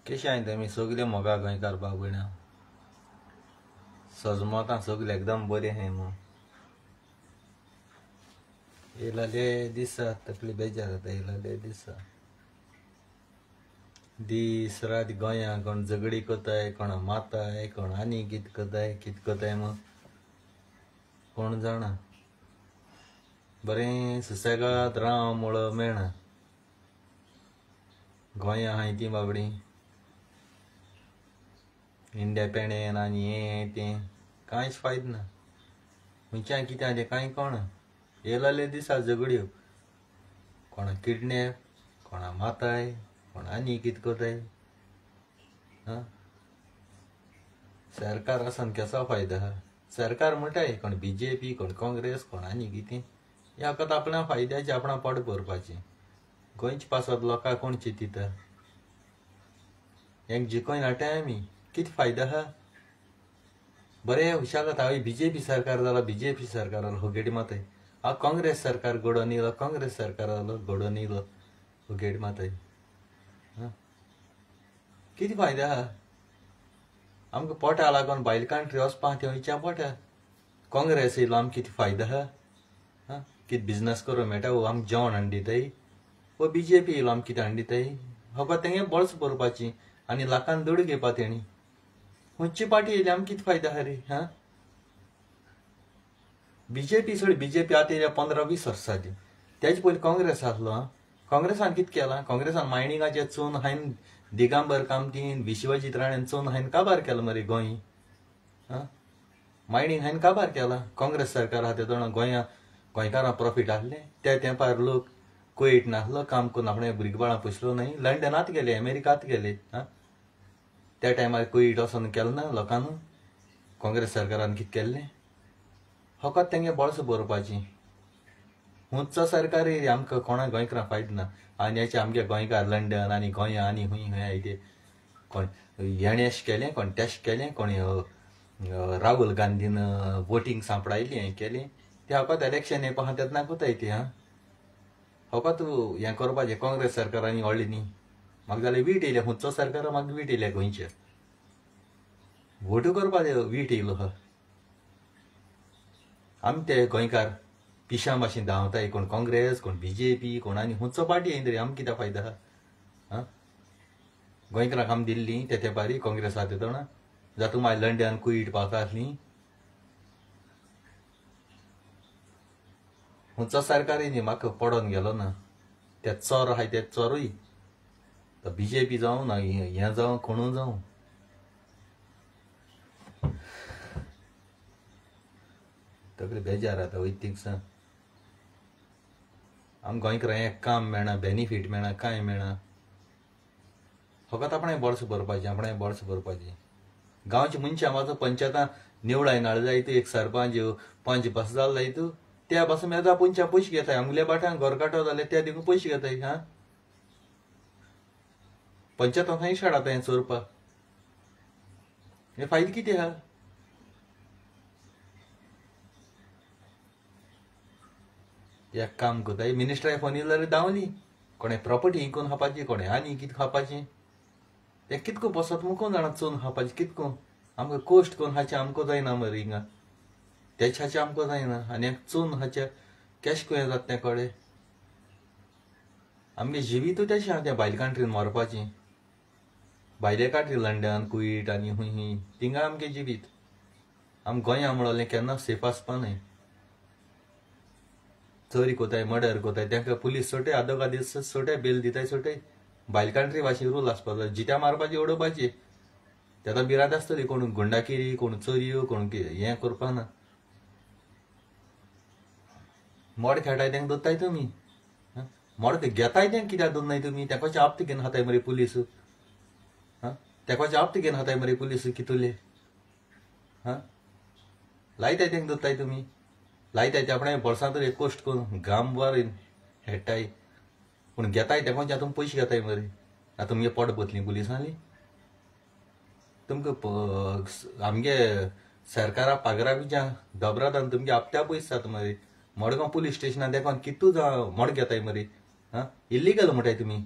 कशें हाय तेमी सगळे मोगा गोंयकार भाव भयणां सजमतां सगळे एकदम बरें हाय मग येयलाले दीस तकली बेजार जाता येयलाले दीस रात गोंया कोण झगडी कोताय कोण माताय कोण आनी कित कोताय मग कोण जाणा बरें सुसेगाद राव मुळो मेळना गोंया हाय ती बाबडी इंडेपेंडेंट आनी हें तें कांयच फायदो ना खंयच्यान कितें तें कांय कळना येयलाले दिसा झगड्यो कोणा किडनॅप कोणा माताय कोण आनी कित कोताय सरकार आसन केसो फायदो आहा सरकार म्हणटाय कोण बीजेपी कोण काँग्रेस कोण आनी कितें हें फकत आपल्या फायद्याचें आपणा पोट भरपाचें गोंयच्या पासत लोकांक कोण चिंतिता हेंक जिखोवन हाडटाय आमी कितें फायदो आहा बरें हुशार जाता हांवें बीजेपी सरकार जालो बीजेपी सरकार जालो होगेड माताय हांव काँग्रेस सरकार घडोवन येयलो काँग्रेस सरकार जालो घडोवन येयलो होगेड माताय कितें फायदो आहा आमकां पोटा लागून भायले कंट्री वचपा थंयच्या पोटा काँग्रेस येयलो आमकां कितें फायदो आहा कितें बिजनस करूं मेळटा वो आमकां जेवण हाडून दिताय वो बीजेपी येयलो आमकां कितें हाडून दिताय फकत तेंगे बोल्स भरपाची आनी लाखान दड घेवपा तेणी खंयची पार्टी येयली आमकां कितें फायदो आहा रे बीजेपी सोड बीजेपी आतां येयल्या 15-20 वर्सां जालीं तेजे पयलीं काँग्रेस आसलो काँग्रेसान कितें केलां काँग्रेसान मायनिंगाचेर चोवन हायन दिगांबर कामतीन विश्वजीत राणेन चोवन हायन काबार केलो मरे गोंय मायनिंग हायन काबार केला काँग्रेस सरकार आहा तेदोना गोंयकारां प्रॉफीट आहलें त्या तेंपार लोक कुवेट नासलो काम करून आपणे भुरगीं बाळां पुसलो न्हय लंडनात गेले अमेरिकात गेले त्या टायमार कुवेट वचोन केलें ना लोकांनी काँग्रेस सरकारान कितें केल्लें फकत तेंगे बोळस भरपाची हुंचो सरकार येयली आमकां कोणा गोंयकारांक फायदो ना आनी हेचे आमगे गोंयकार लंडन आनी गोंया आनी हूंय ते कोण हेणें अशें केलें कोण टेस्ट केलें कोण राहुल गांधीन वोटींग सांपडायली हें केलें ते फकत इलेक्शन येवपा आहा तेन्ना कोताय ते फकत हें करपाचें काँग्रेस सरकारांनी व्हडलें न्ही म्हाका जाल्यार वीट येयल्या हुंचो सरकार म्हाका वीट येयल्या गोंयच्या वोटू करपाचें वीट येयलो आहा आमी ते गोंयकार पिशां भाशेन धांवताय कोण काँग्रेस कोण बीजेपी कोण आनी हुंचो पार्टी येयन तरी आमकां कितें फायदो आहा गोंयकारांक आमी दिल्ली ते तेंपारी काँग्रेस आहा तेदोना जातूं मागीर लंडन कुईट पावता आसलीं हुंचो सरकार न्ही म्हाका पडोन गेलो ना ते चोर आहाय ते चोरूय बीजेपी जावं ना हें जावं कोणूय जावं तकली बेजार जाता वैतीक सांग आमकां गोंयकारांक हें काम मेळना बेनिफीट मेळना कांय मेळना फकत आपणें बोल्स भरपाचें गांवच्या मनशां वचो पंचायतां निवडाय नाळ जायत एक सरपंच पंच बस जालो जायत त्या बस मेजा पंचा पयशे घेताय आमगेल्या बाटांक घर काडटो जाल्यार त्या देखून पयशे घेताय पंचायतां थंय शाडात हें चोरपाक हे फायदो कितें आहा एक काम कोताय मिनिस्टराक फोन येयलो जाल्यार धांवली कोणें प्रॉपर्टी हिंकून खावपाची कोणें आनी कितें खावपाचें तें कितको बसत मुकोन जाणा चोवन खावपाचें कितको आमकां कोश्ट करून हाचें आमकां जायना मरे हिंगा तेच हाचें आमकां जायना आनी चोवन हाचें कॅश हें जाता तें कळ्ळें आमगे जिवीतूय तेशें आहा तें भायले कंट्रीन मरपाचें भायले कंट्री लंडन कुईट आनी हूंय थिंगा आमगे जिवीत आमी गोंया म्हणलें केन्ना सेफ आसपा न्हय चोरी कोताय मर्डर कोताय तांकां पुलीस सोटे आदोगा दीस सोटे बेल दिताय सोटे भायले कंट्री भाशेन रूल आसपा जाय जित्या मारपाची उडोवपाची तेका भिरांत आसतली कोण गुंडागिरी कोण चोरयो कोण हें करपा ना मोड खेळटाय तेंका दोत्ताय तुमी मोड घेताय तें कित्याक दोनाय तुमी तेकोचे हप्ते घेवन खाताय मरे पुलीस तेकोचे हप्ते घेवन खाताय मरे पुलीस कितुले लायताय तेंका दोत्ताय तुमी लायताय ते आपणें बोल्सांत एक कोश्ट करून गांवभर हेडटाय पूण घेताय तेकोचे आतां पयशे घेताय मरे आतां तुमगे पोट बतलीं पुलिसांनी तुमकां आमगे सरकारा पागरा बिच्या दोबरादान तुमगे हप्त्या पयस जाता मरे मडगांव पुलीस स्टेशनान देखून कितू मोड घेताय मरे इल्लीगल म्हणटाय तुमी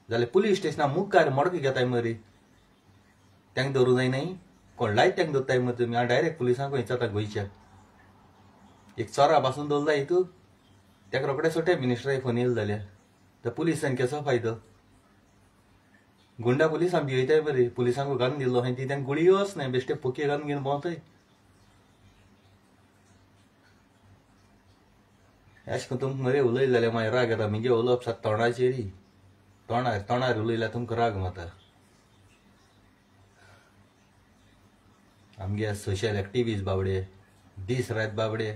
जाल्यार पुलीस स्टेशना मुखार मडक घेताय मरे तांकां धरूं जाय नाही कोण लायत तांकां धरताय मरे तुमी हांव डायरेक्ट पुलिसांक वयता आतां गोंयच्या एक चोरा पासून दवरला हितू ताका रोखडे सोटे मिनिस्टराक फोन येयलो जाल्यार तर पुलिसांक केसो फायदो गुंडा पुलिसांक भियेताय मरे पुलिसांक घालून दिल्लो हांवें ती तांकां गुळयो वचनाय बेश्टे पोके घालून घेवन भोंवताय अशें करून तुमकां मरे उलयले जाल्यार मागीर राग येता म्हणजे उलोवप सात तोंडाचेरी तोंडार उलयल्यार तुमकां राग माता आमगे सोशल एक्टिविस्ट बाबडे दीस रात बाबडे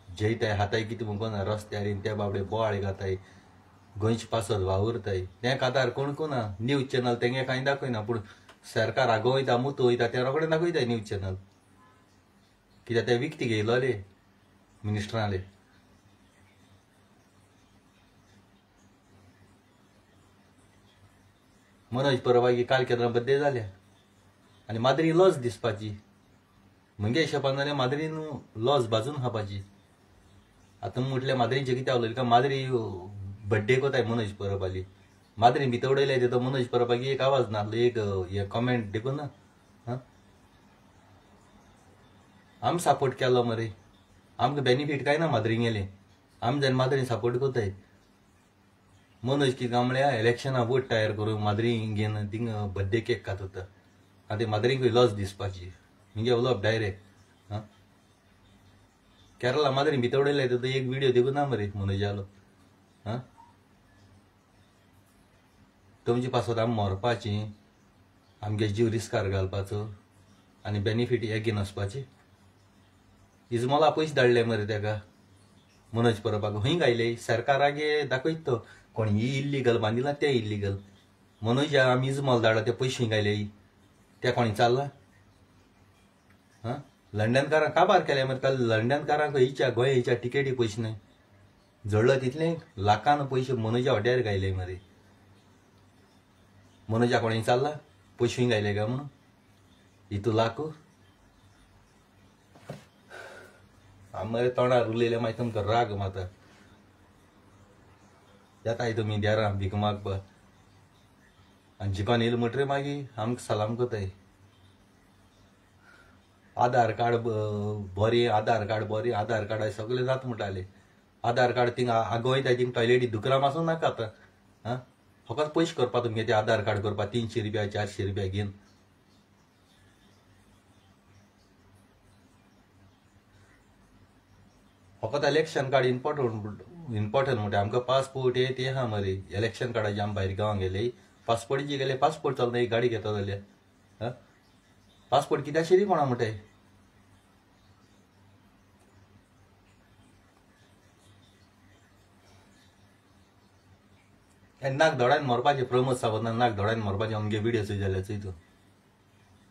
जैताय हाताय कितें म्हणून रस्त्यार ते बाबडे बोवाळ घाताय गोंयचे पासत वावुरताय तें आदार कोण कोना न्यूज चॅनल तेंगे कांय दाखयना पूण सरकार आगो वयता मुतो वयता ते रोखडे दाखयताय न्यूज चॅनल कित्याक ते विकती घेयलोले मिनिस्टराले मनोज परवागी काल केन्ना बड्डे जाल्या आनी माद्री लॉस दिसपाची म्हगे हिशोबान जाल्यार माद्रीन लॉस बाजून खावपाची आतां म्हटल्यार माद्रीचे कितें उलयलें काय माद्री बड्डे कोताय मनोज परबाली माद्री भितर उडयले तो मनोज परबागी एक आवाज नासलो एक हे कॉमेंट देखून ना आम सपोर्ट केलो मरे आमकां बेनिफीट काय ना माद्रींक गेले आम जावन माद्री सपोर्ट कोताय मनोज कितें काय म्हळ्यार इलेक्शना वोट तयार करून माद्री घेवन थिंग बड्डे केक खातोता आनी ते माद्रींकूय लॉस दिसपाची म्हणजे उलोवप डायरेक्ट केरला माद्री भितर उडयले तो एक व्हिडिओ देखून ना मरे मनोजालो तुमचे पासत आमी मरपाची आमगे जीव रिस्कार घालपाचो आनी बेनिफीट हे घेवन वचपाची इजमोला पयशे धाडले मरे तेका मनोज परबाक खंय गायले सरकारागे दाखयत तो कोण ही इल्लीगल बांदिला ते इल्लीगल मनोजा आमी इजमोल धाडला ते पयशे गायले ते कोणी चालला लंडनकारांक काबार केले मरे लंडनकारांक हिच्या गोंयच्या टिकेटी पयशे न्हय जडलं तितले लाखान पयशे मनोजा हॉटेल गायले मरे मनोजा कोणी चालला पयशे गायले काय म्हणून हितू लाख मरे तोंडार उलयले मागीर तुमकां राग माता येताय तुमी देरां भीक मागपाक आनी जिकोन येयलो म्हणटरी मागीर आमकां सलाम कोताय आधार कार्ड बरी आधार कार्ड सगळे जाता म्हणटाले आधार कार्ड थिंग आगो वयताय थिंग टॉयलेटी दुकराम आसूं नाका आतां फकत पयशे करपा तुमगे ते आधार कार्ड करपा 300 रुपया 400 रुपया घेवन फकत इलेक्शन कार्ड इम्पॉर्टंट म्हणटा आमकां पासपोर्ट हे ते आहा मरे इलेक्शन कार्डाचे आमी भायर गांवांक गेले पासपोर्टीचे गेले पासपोर्ट चलना एक गाडी घेता जाल्यार पासपोर्ट कित्याक शिरी कोणा म्हणटाय नाक धोडायन मरपाचे प्रमोद सावंत नाक धोडायन मरपाचे आमगे व्हिडिओ जाल्यार चयतू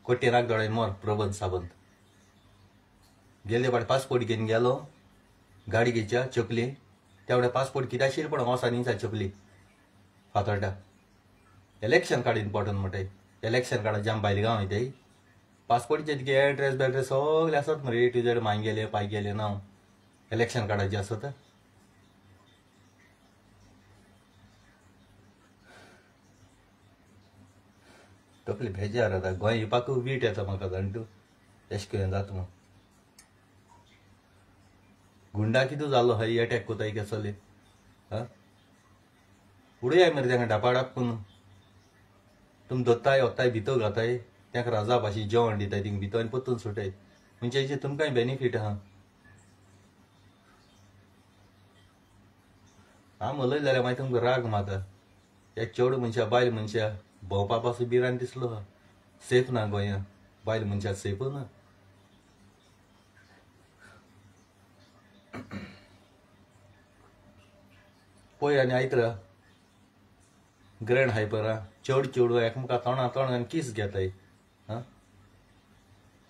कोट्टे नाक धोडायन मर प्रमोद सावंत गेले पाट पासपोर्ट घेवन गेलो गाडी घेच्या चकली तेवढे पासपोर्ट कित्याक शिरी पण वोसा निसा चकली फातोर्डा इलेक्शन कार्ड इम्पॉर्टंट म्हणटाय इलेक्शन कार्डाचे आमी भायर गांव वयताय पासपोर्टचे तुगे एड्रेस बेड्रेस सगळे आसात मरे A to Z मांग गेले पाय गेले नांव इलेक्शन कार्डाचे आसत तकली बेजार जाता गोंय येवपाक वीट येता म्हाका जाणटू तेश करून जाता मग गुंडा कितें जालो हय अटॅक कोताय केसले उडयाय मरे तांकां डापाडाप करून तुम दोत्ताय वत्ताय भितर घाताय तांकां राजा भाशी जेवण दिताय थिंग भितर आनी परतून सुटाय म्हणजे हेजे तुमकांय बेनिफीट आहा हांव उलयलें जाल्यार मागीर तुमकां राग माता एक चेडूं मनशा बायल मनशा भोंवपा पासून बिरान दिसलो सेफ ना गोंयांत बायल मनशा सेफ ना पळय आनी आयतरा ग्रँड हायपरा चेडूं एकामेका तोंडां घालून किस घेताय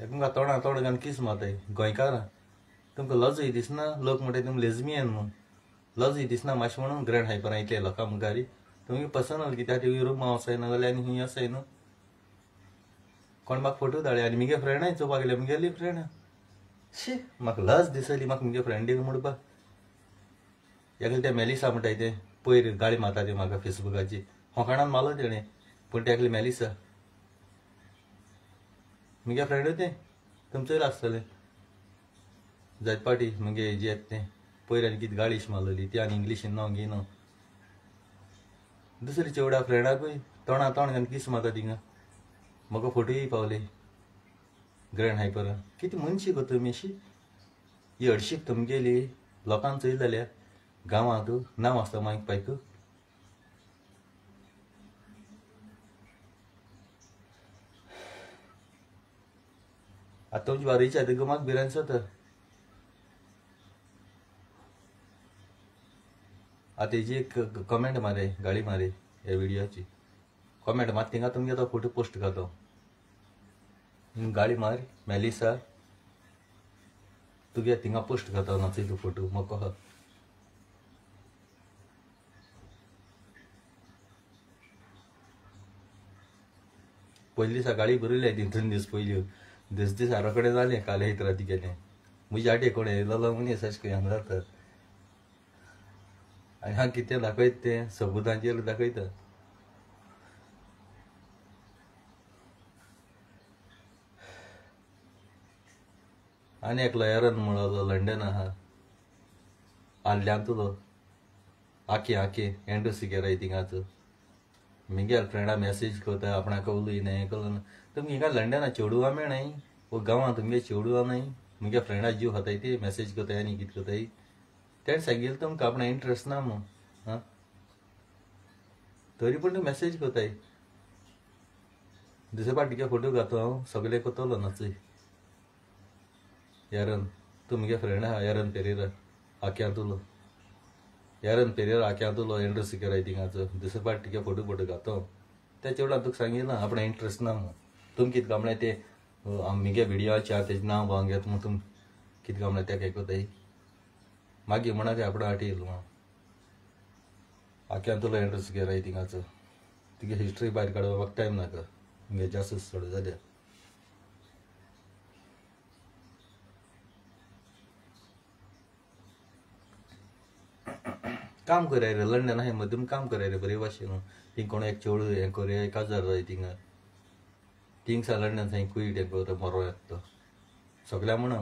एकामेका तोंडां घालून किस मारताय गोंयकारां तुमकां लजूय दिसना लोक म्हणटाय तुमी लेजमियन म्हणून लजूय दिसना मातशें म्हणून ग्रँड हायपरां इतले लोकां मुखारी तुमी पर्सनल कित्याक युरोपा वचना जाल्यार आनी खंय वसाय न्हू कोण म्हाका फोटो धाडले आनी म्हगे फ्रेंडाय चोवपाक गेले म्हगेली फ्रेंड शी म्हाका लज दिसली म्हाका म्हगे फ्रेंडीक म्हणपाक एकले ते मेलिसा म्हणटाय ते पयर गाळी मारता ते म्हाका फेसबुकाची होकाणान मारलो तेणें पूण तेकले मेलिसा मुगे फ्रेंड तें तुमचोय आसतलें जायत पाटी मुगे हेजे तें पयर आनी कितें गाळीश मारलेली ती आनी इंग्लिशीन नो घेयनो दुसरे चेवडा फ्रेंडाकूय तोंडा तोंड घालून किस मारता थिंगा म्हाका फोटोय पावले ग्रँड हायपर कितें मनशी गो तुमी अशी ही हडशीक तुमगेली लोकांक चोय जाल्यार गांवांत नांव आसता मागीर पायक आतां तुमची वारीची आतां गमाक भिरांत जाता आतां हेजी एक कमेंट मारे गाळी मारे ह्या व्हिडियोची कमेंट मात थिंगा तुमगे तो फोटो पोस्ट करतो गाळी मार मेलिसा तुगे थिंगा पोस्ट करता नाचय तो फोटो म्हाका हा पयली सकाळी बरयले 2-3 दीस पयल्यो दीस आरोकडे जालें काल हेत राती गेलें म्हजी आटे कोण येयलो मनीस अशें खंय हांगा जाता आनी हांव कितें दाखयता तें सबुतांचेर दाखयता आनी एक लॉयरान म्हणलो लंडन आहा आल्ल्यांतलो आखे एंड्रो सिकेराय थिंगाचो मुगे फ्रेंडा मेसेज करता आपणाक उलय हें करून तुमगे हिंगा लंडना चेडूआ मेळनाय वो गांवां तुमगे चेडूआ नाय मुगे फ्रेंडा जीव खाताय ती मेसेज करताय आनी कितें करताय तेणें सांगिल्लें तुमकां आपणा इंट्रस्ट ना म्हूण हां तरी पूण तूं मेसेज करताय दुसरे पाटीचे फोटो घातो हांव सगळे कोतलो नाचय यारन तूं मुगे फ्रेंड आहा यारन पेरेरा आख्यांतुलो यारन पेरेरा आख्यांतुलो एंड्रो सिकेराय थिंगाचो दुसरे पाटीचे फोटो घातो त्या चेडवान तुका सांगिल्लें आपणा इंट्रस्ट ना म्हूण तुम कितें कामणें ते मुगे व्हिडियोच्या तेजें नांव भांग घेता म्हूण तुम कितें कामणें तेका हें कोताय मागीर म्हणा ते आपणा आटी येयलो म्हूण आख्यांतुलो एंड्रो सिकेराय थिंगाचो तुगे हिस्ट्री भायर काडपाक टायम नाका मुगे जासूस चड जाल्यार काम कराय रे लंडन आहे मध्यम काम कराय रे बरे भाशेन थिंग कोण एक चेडूं हें कोरया 1000 जाय थिंगा थिंगसा लंडन थंय कुयट हें कोर मरो येता सगल्या म्हणा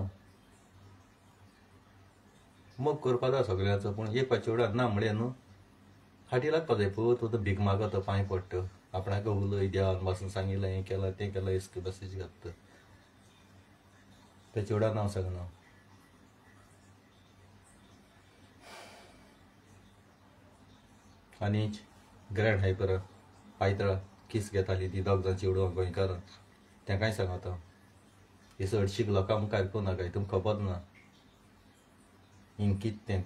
मोग करपा जाय सगळ्यांचो पूण एक चेडूं ना म्हळ्या न्हू फाटी लागपा जाय पळय तो भीक मागता पांय पडटा आपणाक उलय देवान पासून सांगिल्लें हें केलां तें केलां इसक मेसेज घालता त्या चेडा नांव सांगना आनी ग्रँड हायपर पायतळा किस घेताली ती दोग जाण चेडूं गोंयकार तेंकाय सांगता हे चडशीं लोकां मुखार कोण नाका तुमकां खबर ना हिंग कितें तें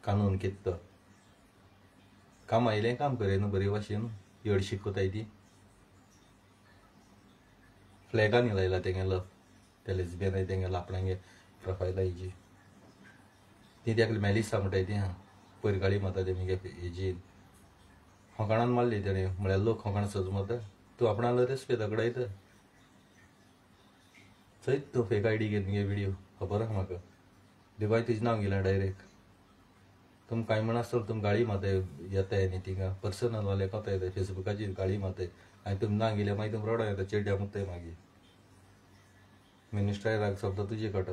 कानून कितें तो काम आयलें काम करे न्हू बरे भाशेन हडशीक कोताय ती फ्लॅगांनी लायला तेंगेलो ते लेस्बियन तेंगेलो आपणागे प्रोफायला हेजी ती तेका मेलिसा म्हणटाय ती हां पयर गाळी मारता ते मुगे हेजी होकाणान मारली तेणें म्हळ्यार लोक होकाण सज मारता तूं आपणालो रेस्पेद अकडायता चयत तूं फेक आयडी घे तुगे व्हिडियो खबर आहा म्हाका देवाय तुजें नांव गेलें डायरेक्ट तुम कांय म्हण आसतलो तुम गाळी मारताय येताय आनी थिंगा पर्सनल वाले कोताय येताय फेसबुकाचेर गाळी मारताय आनी तुम ना गेले मागीर तुम रोडा येता चेड्ड्या मुताय मागीर मिनिस्टराक सोबता तुजे काडटा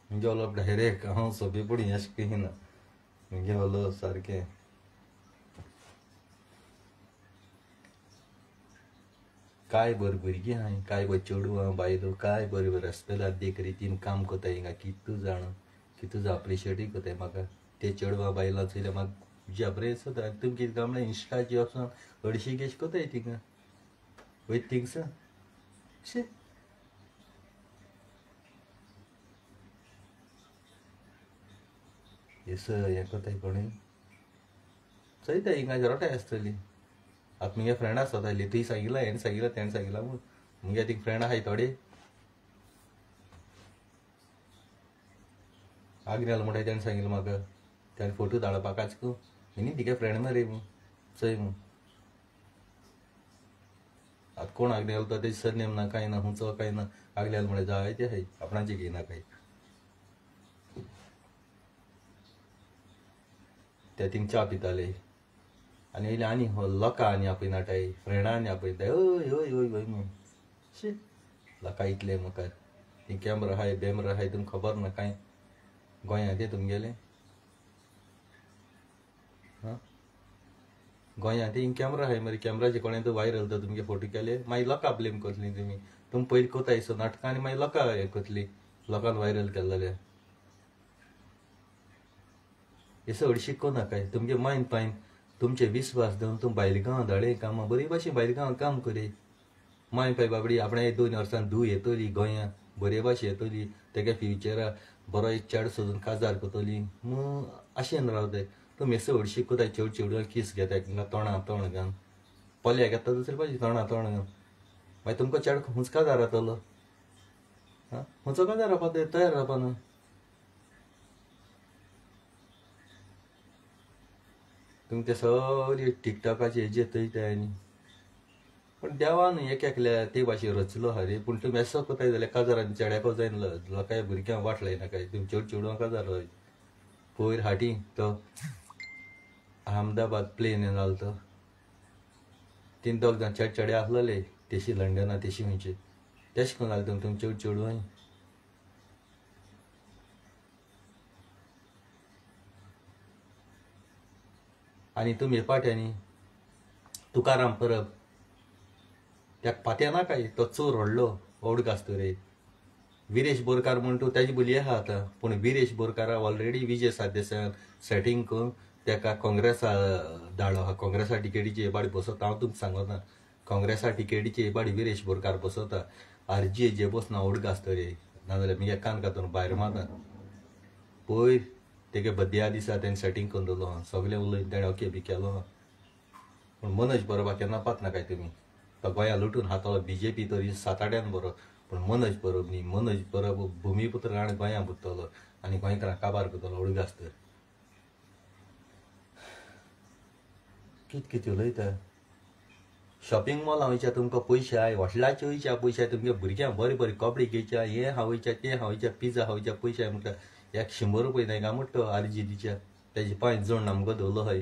मुगे उलोप डायरेक्ट हांव सोबी पडी अशें कहिना मुगे उलोप सारकें काय बरें भुरगीं आहाय काय बरें चेडूं आहा बायलो काय बरें बरें रेस्पेदार देख रितीन काम कोताय हिंगा कितू जाण कितू अप्रिशिएटूय कोताय म्हाका ते चेडवां बायलां चयल्यार म्हाका जी अप्रेस जाता तुमी कितें काय म्हणल्यार इंस्टाचेर वचून हरशीं केश कोताय थिंगा वयत थिंगसा शी येस हें कोताय कोणूय चयता हिंगा रोटाय आसतली आतां मुगे फ्रेंड आसताली ती सांगिल्लें हेणें सांगिल्लें तेणें सांगिल्लें म्हूण मुगे थिंग फ्रेंड आहाय थोडे आग्नेल म्हणटाय तेणें सांगिल्लें म्हाका तेणें फोटो धाडपाक हिनी तिगे फ्रेंड मरे म्हूण चोय म्हूण आतां कोण आग्नेल तो तेजे सरनेम ना कांय ना हुंचो कांय ना आग्नेल म्हळ्यार जायते आहाय आपणाचे घेयना कांय ते थिंग च्या पिताले आनी वयले आनी लोकां आनी आपयनाटाय फ्रेंडां आनी आपयताय ओय ओय ओय ओय म्हणून शी लोकां इतले मुखार ही कॅमेरा आहाय बेमरा आहाय तुमकां खबर ना कांय गोंयांत ते तुमगेले गोंयांत हिंग कॅमेरा आहाय मरे कॅमेराचे कोणें तो वायरल तर तुमगे फोटो केले मागीर लोकां ब्लेम करतली तुमी पयलीं कोताय सो नाटकां आनी मागीर लोकां हें करतली लोकांन वायरल केलें जाल्यार हें हडशीक कोनाकाय तुमगे मायन पायन तुमचे विस्वास दवन तुम भायले गांव धाडे कामां बरे भाशेन भायले गांवांत काम करे माय पाय बाबडी आपणे 2 वर्सां धूव येतली गोंयांत बरे भाशेन येतली तेगे फ्युचरा बरो एक चेडो सोदून काजार करतली मग अशें रावताय तुमी हें हडशीक कोताय चेडूं किस घेताय तुमकां तोंड घालन पोल्या घेता दुसरे भाशेन तोंड घालन मागीर तुमकां चेडो हुंच काजार जातलो हुंचो काजार रावपा तयार रावपा न्हू तुमी ते सगळी टिकटॉकाची हेजी थंयताय आनी पण देवान एक एकल्या ते भाशेन रचलो आहा रे पूण तुमी एसो कोताय जाल्यार काजारांनी चेड्याको जायन लोकांय भुरग्यांक वाट लायना काय तुमी चेडवां काजार रावय पयर हाटी तो अहमदाबाद प्लेन जालो तो 3-2 जाण चेडे आसलेले तेशी लंडना तेशी खंयचे तेश कोन्न जालें तुमी चेडवांय आनी तुमी पाट्यांनी तुकाराम परब त्याक पात्या ना काय तो चोर व्हडलो ओडग आसता रे विरेश बोरकार म्हण तूं तेजी बोली आहा आतां पूण विरेश बोरकारा ऑलरेडी विजय सादेसान सेटींग करून तेका काँग्रेसा धाडलो आहा काँग्रेसा टिकेटीची हेबाडी बसोता हांव तुमकां सांगता काँग्रेसा टिकेटीची हेबाडी विरेश बोरकार बसोता आरजी जे बसना ओडग आसता रे नाजाल्यार म्हगे कान कातून भायर मारता पयर तेगे बद्या दिसा तेणें सेटींग करून दवरलो आहा सगळें उलयन तेणें ओके बी केलो आहा पूण मनोज बरोबा केन्ना पावतना काय तुमी तो गोंया लुटून हातलो बीजेपी तरी 7-8 बरो पूण मनोज परब न्ही मनोज परब भुमीपुत्र आनी गोंया बुत्तलो आनी गोंयकारांक काबार करतलो ओडग आसता कितें उलयता शॉपिंग मॉलां वयच्या तुमकां पयशे आय हॉटेलाचे वयच्या पयशे तुमगे भुरग्यांक बरे बरे कपडे घेवच्या हें खावयच्या तें खावयच्या पिझ्झा खावयच्या पयशे म्हणटा 100 रुपया नाही का म्हणटो आरजी दिच्या तेजे 5 जोड आमकां दवरलो हय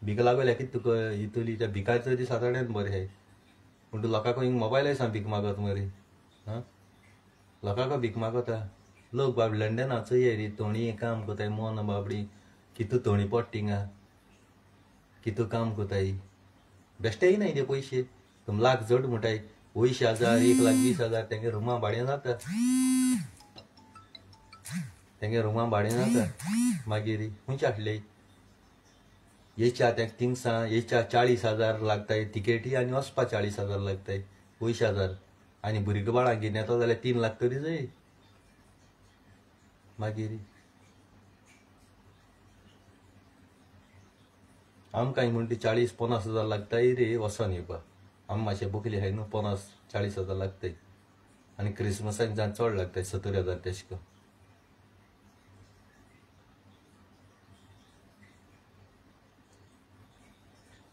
भिक लागल्या कितें तुका इतली त्या भिकाचो ती 7-8 बरें आहाय पूण तूं लोकांक हिंग मोबायलाय सांग भीक मागत मरे लोकांक भीक मागता लोक बाबडी लंडना चोय रे तोणी काम कोताय मोन बाबडी कितू तोणी पडटा थिंगा कितू काम कोताय बेश्टेय नाय ते पयशे तुम लाख जोड म्हणटाय 20,000 1,20,000 तेंगे रुमा भाडें जाता मागीर खुंयचे हाडले येच्या त्या थिंगसा येच्या 40,000 लागताय तिकेटी आनी वचपा 40,000 लागताय 20,000 आनी भुरगीं बाळांक घेवन येता जाल्यार 3 लाख तरी जाय मागीर आमकां म्हणटा 40-50,000 लागताय रे वचोन येवपाक आम मातशे बुकले आहाय न्हू 50-40,000 लागताय आनी क्रिसमसाक जावन चड लागताय 70,000 तेश को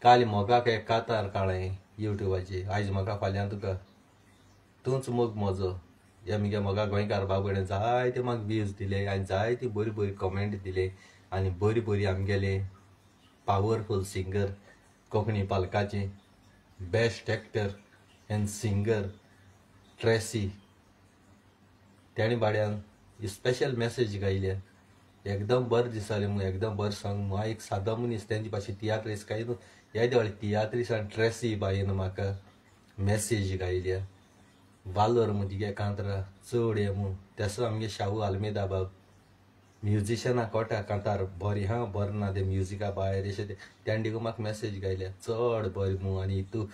काल मोगाक एक कातार काळें युट्यूबाचेर आयज म्हाका फाल्यां तुका तूंच मोग म्हजो ह्या मगे मोगा गोंयकार बाबडे जायते म्हाका व्यूज दिले आनी जायती बरी बरी कमेंट दिले आनी बरी बरी आमगेले पावरफूल सिंगर कोंकणी पालकाचे best actor and singer Tracy तेणी बाड्यान स्पेशल मेसेज गायल्या एकदम बरें दिसतालें म्हूण एकदम बरें सॉंग हांव एक सादो मनीस तेंचे भाशेन तियात्रीस काय न्हू ह्या दिवाळी तियात्रीस आनी ट्रेसी बायेन म्हाका मेसेज गायल्या वालोर म्हूण तिगे कांतरां चड हें म्हूण तेसो आमगे शाहू आल्मेदा बाब म्युजिशनां कोटा कांतार बरी हा बरें ना ते म्युजिका भायर अशें तेणें देखून म्हाका मेसेज गायल्या चड बरें म्हूण आनी हितू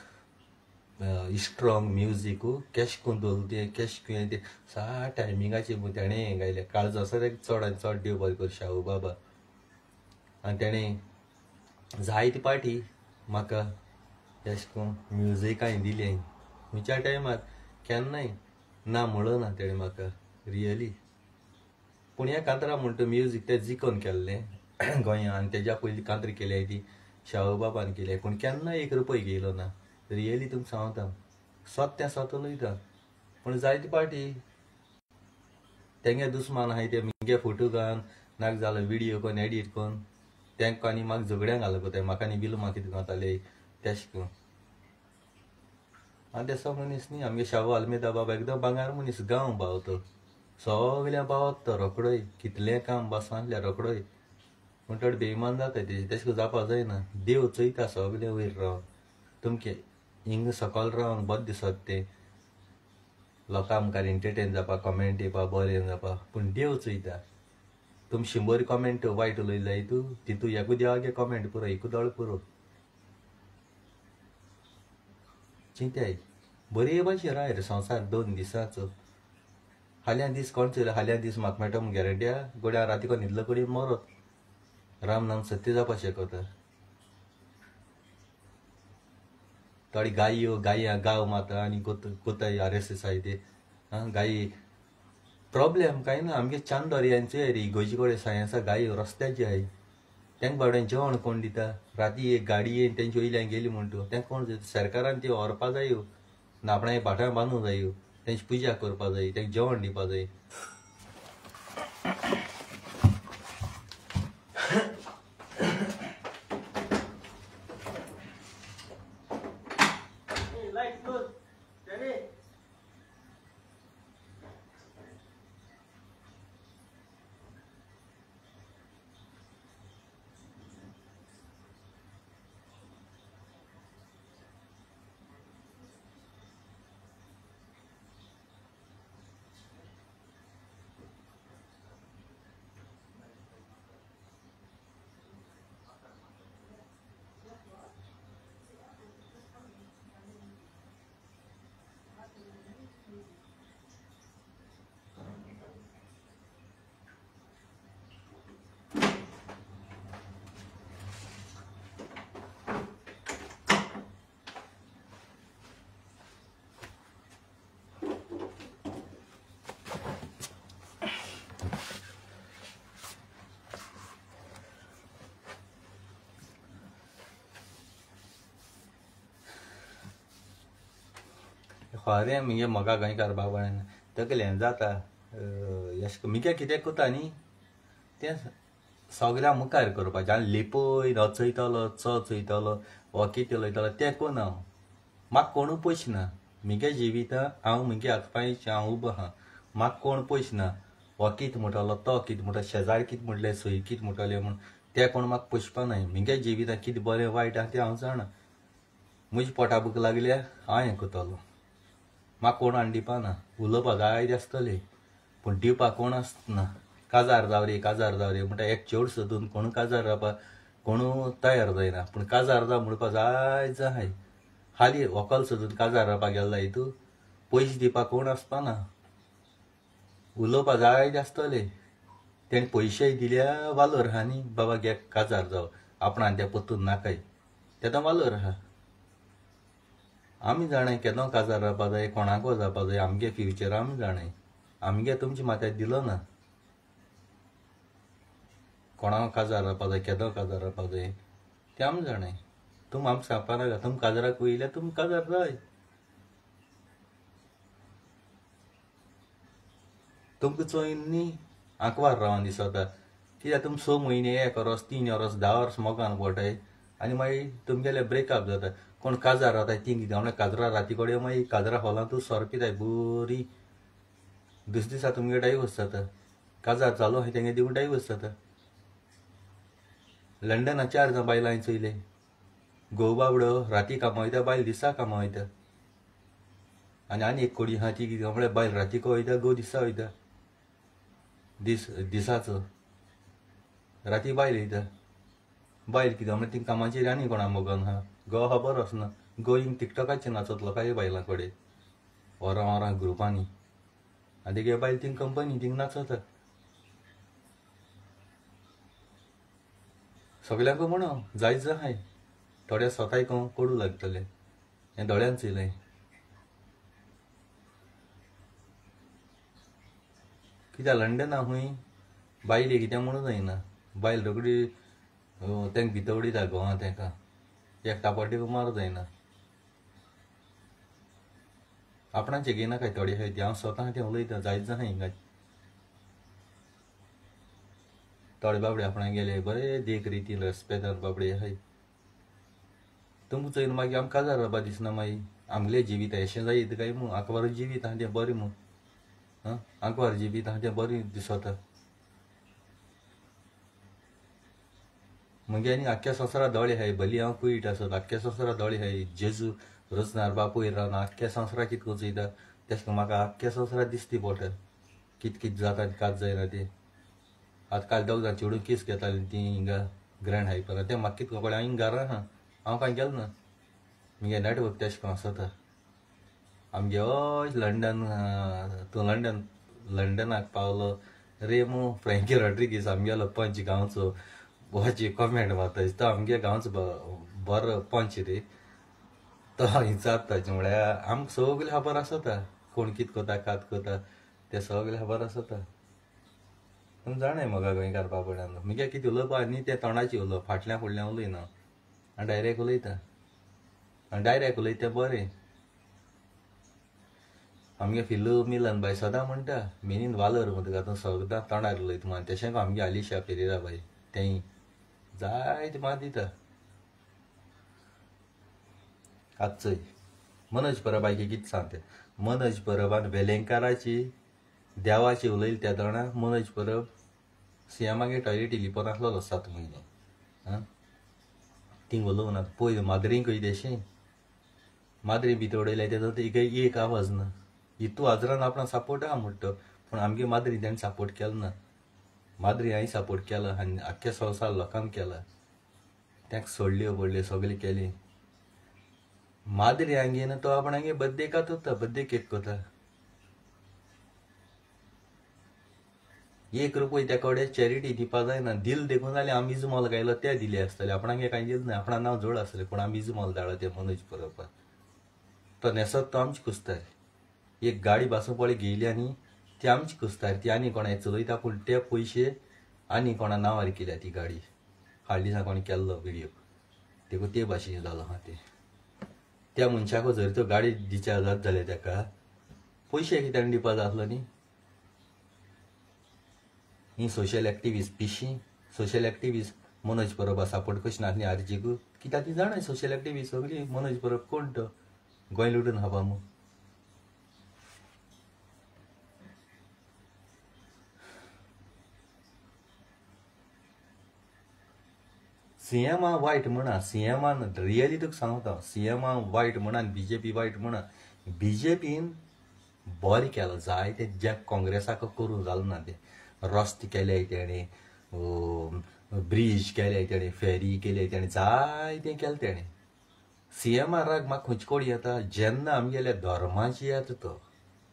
स्ट्रॉंग म्युजीकू केश करून दवरलें तें केश करून तें सा टायमिंगाचेर म्हूण तेणें हें गायलें काळजो आसा तें चड आनी चड देव बरें कर शाहू बाबा आनी तेणें जायते पाटी म्हाका एश कोन्न म्युजिकाय दिलें खंयच्या टायमार केन्नाय ना म्हणलो ना तेणें म्हाका रियली पूण ह्या कांतरां म्हणटा म्युजीक तें जिकोन केल्लें गोंयां आनी तेज्या पयलीं कांतरी केल्या ती शाहू बाबान केल्या पूण केन्ना 1 रुपया घेयलो ना रियली तुमकां सांगता स्वत उलयता पूण जायते पाटी तेंगे दुस्मान आहाय ते म्हगे फोटो घालन नाक जालो व्हिडिओ कोन्न एडिट कोन्न तेंका आनी म्हाका झगड्यांक घालो गो ते म्हाका आनी बिल म्हाका कितें कोताले तेश करून आनी तेसो मनीस न्ही आमगे शाबू आल्मेदा बाबा एकदम भांगार मनीस गांव भावतो सगळ्या पावत तो रोखडोय कितलें काम बसवांतल्या रोखडोय पूण थोडे बेईमान जाता तेजे तेश कोन्न जावपा जायना देव चोयता सगळें वयर रावन तुमके हिंग सकयल रावन बरें दिसत ते लोकां मुखार एंटरटेन जावपा कमेंट येवपा बरें जावपा पूण देव चोयता तुम 100 कमेंट वायट उलयले जायतू तितू एकू देवागे कमेंट पुरो एकू दोळ पुरो चिंताय बरे भाशेन राय रे संवसार 2 दिसाचो हाल्या दीस कोण चोयलो हाल्या दीस म्हाका मेळटा म्हूण गॅरंटी आहा गोड्या राती कोण न्हिदलो कडेन मरत राम नाम सत्य जावपा शिकयता थोडी गायी गाव माता आनी कोताय RSS आहाय ते गायी प्रॉब्लेम कांय ना आमगे चांदोऱ्यांचे रे इगोजी कडेन सायन्सा गायी रस्त्याचे आहाय तेंका बाबड्यान जेवण कोण दिता राती एक गाडी येवन तेंचे वयल्यान गेली म्हूण तूं तेंका कोण सरकारान ती व्हरपा जायो ना आपणा भाटां बांदूंक जायो तेंची पुजा करपा जाय तेंका जेवण दिवपा जाय खरें मगे मोगा गोंयकार बाबान तकलेन जाता अशें मिगे कितें कोता न्ही तें सगळ्या मुखार करपाचें आनी लिपय रचयतलो चयतलो वो कितें उलयतलो तें कोन्न हांव म्हाका कोणू पयश ना मिगे जिवितां हांव मुगे हातपांयचे हांव उबो आहा म्हाका कोण पयश ना हो कितें म्हणटलो तो कितें म्हणटा शेजारी कितें म्हणलें सोय कितें म्हणटलें म्हूण तें कोण म्हाका पोसपा न्हय मिगे जिवितां कितें बरें वायट आहा तें हांव जाणा म्हजी पोटा भूक लागल्यार हांव हें कोतलो म्हाका कोण आनी दिवपा ना उलोवपा जायत आसतलें पूण दिवपाक कोण आसना काजार जाव रे म्हणटा एक चेड सोदून कोण काजार जावपाक कोणू तयार जायना पूण काजार जाव म्हणपा जायत जाय हालीं व्हंकल सोदून काजार रावपाक गेलो जायतू पयशे दिवपाक कोण आसपाना उलोवपा जायत आसतलें तेणी पयशे दिल्या वालोर आहा न्ही बाबा गे काजार जाव आपणान तें पोत्तून नाकाय तेदो वालोर आहा आमी जाणाय केदो काजार रावपा जाय कोणाको जावपा जाय आमगे फ्युचर आमी जाणाय आमगे तुमच्या माथ्यार दिलो ना कोणाक काजार रावपा जाय केदो काजार रावपा जाय तें आमी जाणाय तुम आमकां सांगपा नाका तुम काजाराक वयल्यार तुम काजार जाय तुमकां चोयन न्ही आंकवार रावन दिसता कित्याक तुम 6 म्हयने 1 वर्स 3 वर्स 10 वर्स मोगान पडटाय आनी मागीर तुमगेले ब्रेकअप जाता कोण काजार रावताय ती कितें म्हणल्यार काजरा राती कडेन मागीर काजरा हॉलांत तूं सोरपिताय बरी दुसरे दिसा तुमगे डायवोर्स जाता काजार चालू आहाय तेंगे दिवून डायवोर्स जाता लंडना 4 जाण बायलां हांवें चोयले घोव बाबडो राती कामा वयता बायल दिसा कामा वयता आनी एक कोडी आहा ती कितें म्हणल्यार बायल राती वयता घोव दिसा वयता दिसाचो राती बायल वयता बायल कितें म्हणल्यार ती कामाचेर आनी कोणा मोगन आहा घोव आहा बरो आसना घोव हिंग टिकटॉकाचेर नाचतलो काय बायलां कडेन वरां ग्रुपांनी आनी तेगे बायल थिंग कंपनी थिंग नाचता सगळ्यांक म्हणो जायत जाय थोड्या स्वताय कोडू लागतले हें दोळ्यान चयलें कित्याक लंडना खूंय बायले कितें म्हणूं जायना बायल रोखडी तेंका भितर उडयता घोवां तेंका एक तापटीक मारूं जायना आपणाचें घेयना काय थोडे आहाय ती हांव स्वता तें उलयता जायत जाय हिंगा थोडे बाबडे आपण गेले बरे देख रितीन रेस्पेदान बाबडे हाय तुमकां चोयन मागीर आमकां काजार रावपा दिसना मागीर आमगेले जिवीत अशें जायत काय मू आंक बरें जिवीत आहा तें बरें मू आंक बरें जिवीत आहा तें बरें दिसता मगे आनी आख्ख्या संवसारा दोळे हाय भली हांव कुयट आसत आख्ख्या संवसारा दोळे हाय जेजू रचणार बापूय रावन आख्ख्या संवसारा कितें वचयता तेश करून म्हाका आख्ख्या संवसारा दिसती पडटा कितें कितें जाता आनी कात जायना तें आतां काल दोग जाण चेडून केस घेतालीं ती हिंगा ग्रँड हायपरां तें म्हाका कितें कळ्ळें हांव हिंगा घरा आहा हांव कांय गेलो ना मगे नेटवर्क तेश करून आसता आमगे हय लंडन तूं लंडनाक पावलो रेमो फ्रँकी रॉड्रिगीस आमगेलो पंच गांवचो बोची कॉमेंट मारता तो आमगे गांवचो बरो पंच रे तो विचारता म्हळ्यार आमकां सगळें खबर आसता कोण कितें कोता कात कोता तें सगळें खबर आसता पूण जाणाय म्हाका गोंयकार बाबड्यान मगे कितें उलोवपा न्ही तें तोंडाची उलोवप फाटल्यान फुडल्यान उलयना हांव डायरेक्ट उलयता आनी डायरेक्ट उलयता तें बरें आमगे फिल्लू मिलन बाय सदां म्हणटा मेनीन वालोर म्हणटा तूं सदां तोंडार उलयता म्हण तशें आमगे आलिशा पेरेरा बाय तेंय जायते मात दिता आजचोय मनोज परबायके कितें सांगता मनोज परबान वेलेंकाराची देवाची उलयली त्या तोंडा मनोज परब सीएमागे टॉयलेटी लिपोन आसलो 7 म्हयने थिंग उलोवं ना पळय माद्रींक तेशें माद्री भितर उडयल्या तेजो एक आवाज ना हितू आजरान आपणा सपोर्ट आहा म्हणटा पूण आमगे माद्री तेणें सपोर्ट केलो ना माद्री हांवें सपोर्ट केला आनी आख्ख्या संवसार लोकांक केला तांकां सोडल्यो पडल्यो सगळें केलें माद्री हांगेन तो आपणागे बड्डेकात उरता बड्डे केक कोता 1 रुपया त्या कडेन चॅरिटी दिवपा जायना दिल देखून जाल्यार आमी इजमॉल गायलो ते दिले आसतले आपणागे कांय दिलें ना आपणा नांव जोड आसलें पूण आमी इजमॉल धाडलो ते मनोज परबाक तो न्हेसत तो आमची कुस्तार एक गाडी बासूं पळय घेयली आनी ती आमची कुस्तार ती आनी कोणा चलयता पूण ते पयशे आनी कोणा नांवार केल्या ती गाडी हाल दिसा कोणी केल्लो व्हिडियो देखून ते भाशेन जालो आहा ते त्या मनशाको जर तो गाडी दिच्या जात जाल्यार तेका पयशे कित्याक दिवपा जाय आसलो न्ही ही सोशल एक्टिविस्ट पिशी सोशल एक्टिविस्ट मनोज परबा सपोर्ट कशी नासली आरजीकू कित्याक ती जाणाय सोशल एक्टिविस्ट सगळी मनोज परब कोण तो गोंय लुटून खावपा मू सीएमा वायट म्हणा सीएमान रियली तुका सांगता सीएमा वायट म्हणा आनी बीजेपी वायट म्हणा बीजेपीन बरें केलो जायते जे काँग्रेसाक करूं जालो ना ते रस्ते केले तेणे ब्रिज केले तेणे फेरी केले तेणे जायतें केलें तेणे सीएमा राग म्हाका खंयचे कोडी येता जेन्ना आमगेल्या धर्माची येता तो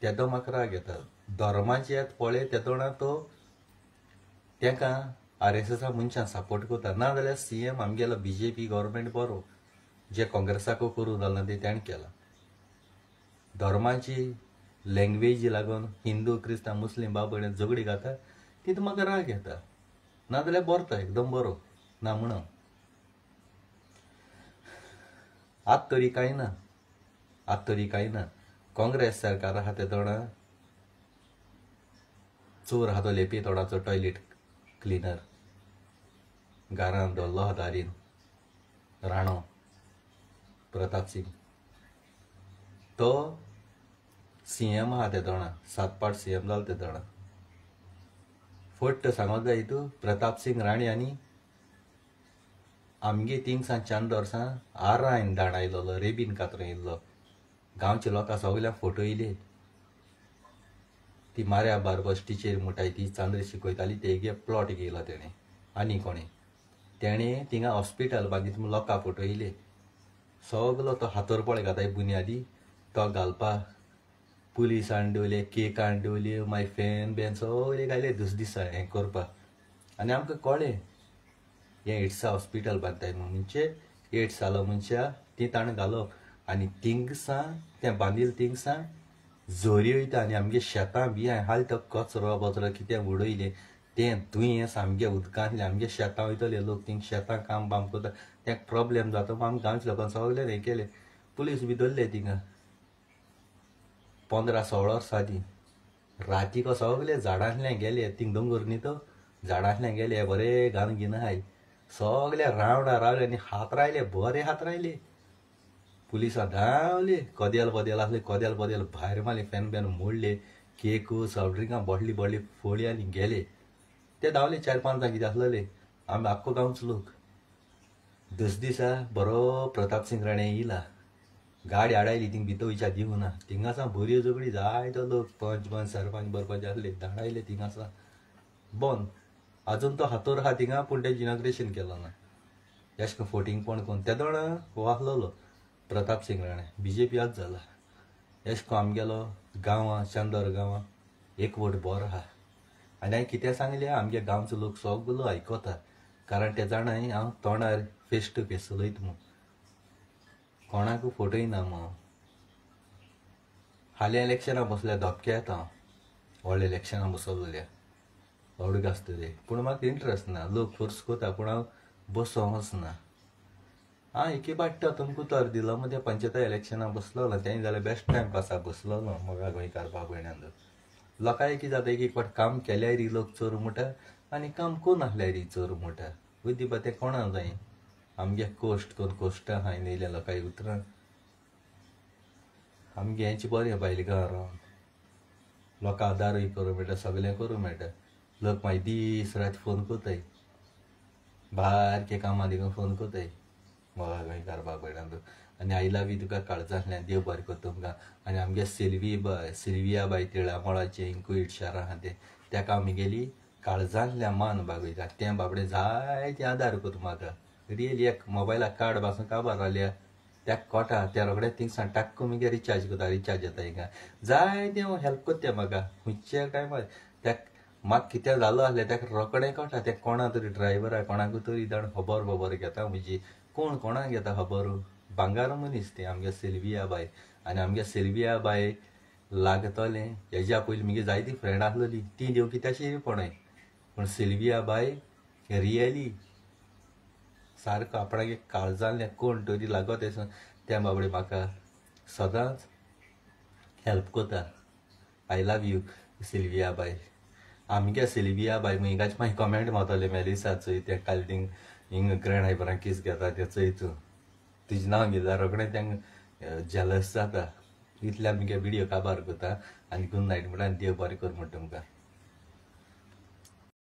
तेदो म्हाका राग येता धर्माची येता पळय तेदोणा तो तेका आरएसएसा मनशां सपोर्ट करता ना जाल्यार सीएम आमगेलो बीजेपी गव्हर्मेंट बरो जे काँग्रेसाक करूं जालो ना ते तेणें केला धर्माची लँग्वेजी लागून हिंदू क्रिस्तांव मुस्लीम बाबडे झगडी घाता तितून म्हाका राग येता ना जाल्यार बरता एकदम बरो ना म्हणून आत तरी कांय ना काँग्रेस सरकार आहा ते तोणा चोर आहा तो लेपी तोडाचो टॉयलेट क्लिनर घरान दवरलो आहा दारीन राणो प्रताप सिंग तो सीएम आहा ते तोणा 7 पाट सीएम जालो ते तोणा फट सांगोक जाय हितू प्रताप सिंग राणे आनी आमगे थिंगसां चांदोरसां आरायन धाडायलो रेबीन कातरो येयल्लो गांवचे लोकां सगळ्यां फोटो येयले ती माऱ्या बारबस टिचेर मुटाय ती चांद्र शिकयताली तेगे प्लॉट घेयलो तेणें आनी कोणें तेणें थिंगा हॉस्पिटल बांदीत म्हूण लोकां फोटो येयले सगलो तो हातोरपळे घाताय बुन्यादी तो घालपा पुलीस हाडून केक हाडून मागीर फॅन बॅन सगळे घाले दिसा हें करपाक आनी आमकां कळ्ळें हें एड्सा हॉस्पिटल बांदताय म्हणजे एड्स जालो मनशां ती ताणें घालप आनी थिंगसां तें बांदिल्लें थिंगसां झोरी वयता आनी आमगे शेतां बी हाल तो कचरो बचरो कितें उडयलें तें तुयें सामकें उदकांतलें आमगे शेतां वयतले लोक थिंग शेतां काम बाम करता तें प्रॉब्लेम जाता आमी गांवच्या लोकांक सगळें हें केलें पुलीस बी धरले थिंगा 15-16 वर्सां आदी रातीको सगळे झाडांतल्यान गेले थिंग दोंगर न्ही तो झाडांतल्यान गेले बरे गान गिन हाय सगळे रावडा रावले आनी हात रायले बरे हात रायले पुलिसां धांवले कदेल आसले कदेल भायर मारले फॅन बॅन मोडले केक सॉफ्ट ड्रिंकां बॉटली फोळी आनी गेले ते धांवले 4-5 जाण कितें आसलेले आमी आख्खो गांवचो लोक दस दिसा बरो प्रताप सिंग राणे येयला गाडी हाडायली थिंग भितर वयच्या दिवना थिंगासा बऱ्यो झगडी जायतो लोक पंच सरपंच बरपंच आसले धाडायले थिंगासा बंद अजून तो हातोर आहा थिंगा पूण तेजें इनॉग्रेशन केलो ना अशें करून फोटींग कोण कोण ते दोन हो आसलोलो प्रताप सिंग राणे BJP आज जाला अशें करून आमगेलो गांवां चांदोर गांवां एक वोट बरो आहा आनी हांवें कितें सांगलें आमगे गांवचो लोक सगलो आयकता कारण ते जाणाय हांव तोंडार फेस टू फेस उलयता म्हूण कोणाकूय फोटोय ना मग हालीं इलेक्शनां बसल्या धपके येता हांव व्हडल्या इलेक्शनां बसलो जाल्यार अवडूक आसता ते पूण म्हाका इंट्रस्ट ना लोक फोर्स कोता पूण हांव बसोंक वचना हांव एके पाट्ट तुमकां तर दिलो मग ते पंचायत इलेक्शनां बसलो तें जाल्यार बेस्ट टायम पासा बसलो म्हाका गोंयकार बाबयण्यांत लोकांय कितें जाता एक फावट काम केल्यार लोक चोर म्हणटा आनी काम कोण आसल्यार चोर म्हणटा वयती बा तें कोणा जाय आमगे कोश्ट कोण कोश्टा हाय नेयल्या लोकांय उतरां आमगे हेंचे बरें बायल गांव रावन लोकां आदारूय करूं मेळटा सगळें करूं मेळटा लोक मागीर दीस रात फोन कोताय बारके कामां देखून फोन कोताय म्हाका गोंयकार बाबयण्यांत आनी आयला बी तुका काळजांतल्यान देव बरें कर तुमकां आनी आमगे सिल्विया बाय तिळामोळाचें कुयट शार आहा तें तेका आमी गेली काळजांतल्यान मान बागयता तें बाबडें जायते आदार कर म्हाका रियली एक मोबायलाक कार्ड पासून काबार जाल्या त्या कोटा त्या रोखडे थिंगसान टाक्क मगे रिचार्ज कोता रिचार्ज जाता हिंगा जायते हेल्प कोत्ता म्हाका खुंयच्या टायमार त्या म्हाका कितें जालो आसलें तेका रोखडें कोटा तें कोणा तरी ड्रायव्हरा कोणाकूय तरी जाण खबर घेता म्हजी कोण कोणाक घेता खबर भांगार मनीस तें आमगे सिल्विया बाय आनी आमगे सिल्विया बाय लागतलें हेज्या पयलीं मगे जायती फ्रेंड आसलेली ती देव कित्याची पळय पूण सिल्विया बाय रियली सारको आपणागे काळजांतल्यान कोण तरी लागत आसून त्या बाबडे म्हाका सदांच हेल्प कोता आय लव यू सिल्विया बाय आमगे सिल्विया बाय हिंगाचे मागीर कमेंट मारतले मेलिसा चोय तें काल थिंग हिंग ग्रँड हायपरान किस घेता तें चोय तूं तुजें नांव घेता रोखडें तेंका जेलस जाता इतले आमगे विडियो काबार कोता आनी गुड नायट म्हणटा देव बरें कर म्हणटा तुमकां